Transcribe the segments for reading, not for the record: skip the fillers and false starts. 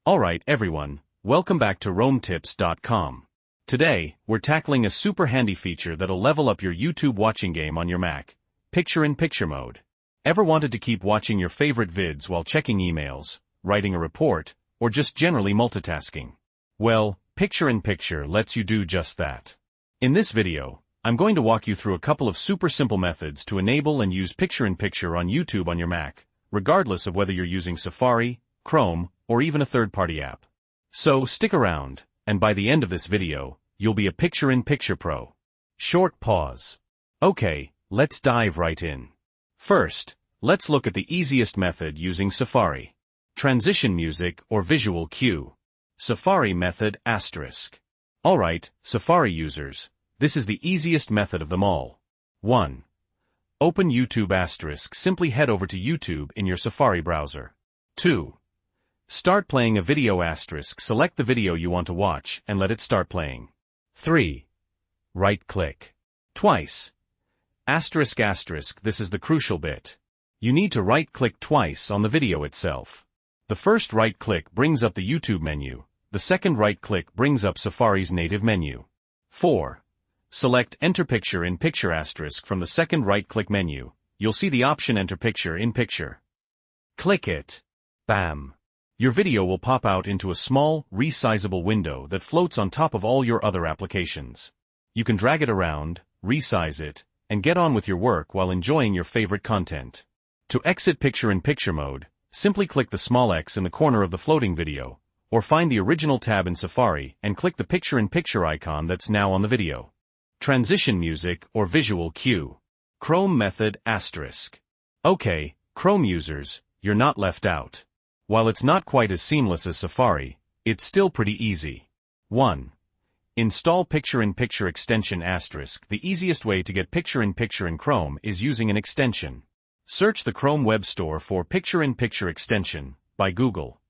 Alright everyone, welcome back to RoamTips.com. Today, we're tackling a super handy feature that'll level up your YouTube watching game on your Mac, picture-in-picture mode. Ever wanted to keep watching your favorite vids while checking emails, writing a report, or just generally multitasking? Well, picture-in-picture lets you do just that. In this video, I'm going to walk you through a couple of super simple methods to enable and use picture-in-picture on YouTube on your Mac, regardless of whether you're using Safari, Chrome, or even a third-party app. So stick around, and by the end of this video, you'll be a picture-in-picture pro. Short pause. Okay, let's dive right in. First, let's look at the easiest method using Safari. Transition music or visual cue. Safari method *. Alright, Safari users, this is the easiest method of them all. 1. Open YouTube *. Simply head over to YouTube in your Safari browser. 2. Start playing a video *. Select the video you want to watch and let it start playing. 3. Right-click. Twice. ***. This is the crucial bit. You need to right-click twice on the video itself. The first right-click brings up the YouTube menu. The second right-click brings up Safari's native menu. 4. Select Enter Picture in Picture * from the second right-click menu. You'll see the option Enter Picture in Picture. Click it. Bam! Your video will pop out into a small, resizable window that floats on top of all your other applications. You can drag it around, resize it, and get on with your work while enjoying your favorite content. To exit picture-in-picture mode, simply click the small X in the corner of the floating video, or find the original tab in Safari and click the picture-in-picture icon that's now on the video. Transition music or visual cue. Chrome method *. Okay, Chrome users, you're not left out. While it's not quite as seamless as Safari, it's still pretty easy. 1. Install picture-in-picture extension *. The easiest way to get picture-in-picture in Chrome is using an extension. Search the Chrome Web Store for picture-in-picture extension by Google.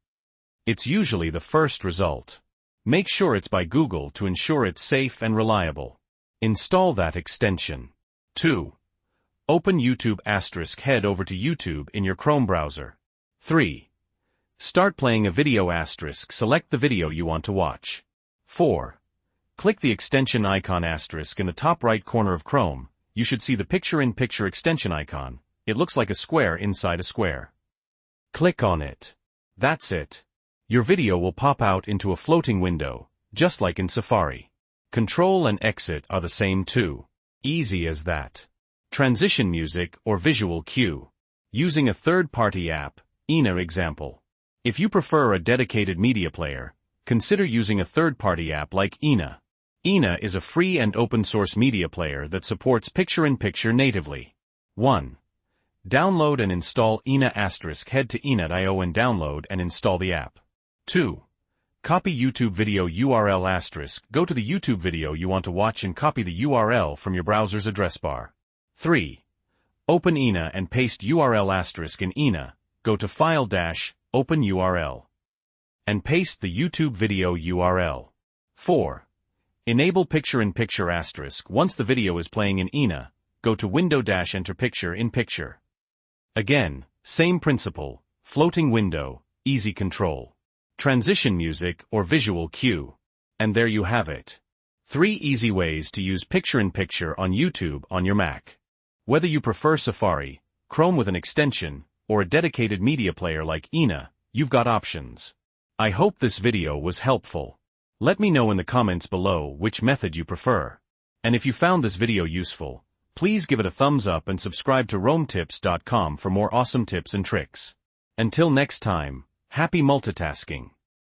It's usually the first result. Make sure it's by Google to ensure it's safe and reliable. Install that extension. 2. Open YouTube *. Head over to YouTube in your Chrome browser. 3. Start playing a video *. Select the video you want to watch. 4. Click the extension icon * in the top right corner of Chrome. You should see the picture-in-picture extension icon. It looks like a square inside a square. Click on it. That's it. Your video will pop out into a floating window, just like in Safari. Control and exit are the same too. Easy as that. Transition music or visual cue. Using a third-party app, example. If you prefer a dedicated media player, consider using a third-party app like Ina. Ina is a free and open-source media player that supports picture-in-picture natively. 1. Download and install Ina *. Head to ina.io and download and install the app. 2. Copy YouTube video URL *. Go to the YouTube video you want to watch and copy the URL from your browser's address bar. 3. Open Ina and paste URL * in Ina. Go to File - Open URL. And paste the YouTube video URL. 4. Enable picture-in-picture *. Once the video is playing in Ina, go to Window - Enter Picture in Picture. Again, same principle, floating window, easy control. Transition music or visual cue. And there you have it. 3 easy ways to use picture-in-picture on YouTube on your Mac. Whether you prefer Safari, Chrome with an extension, or a dedicated media player like Ina, you've got options. I hope this video was helpful. Let me know in the comments below which method you prefer. And if you found this video useful, please give it a thumbs up and subscribe to RoamTips.com for more awesome tips and tricks. Until next time, happy multitasking.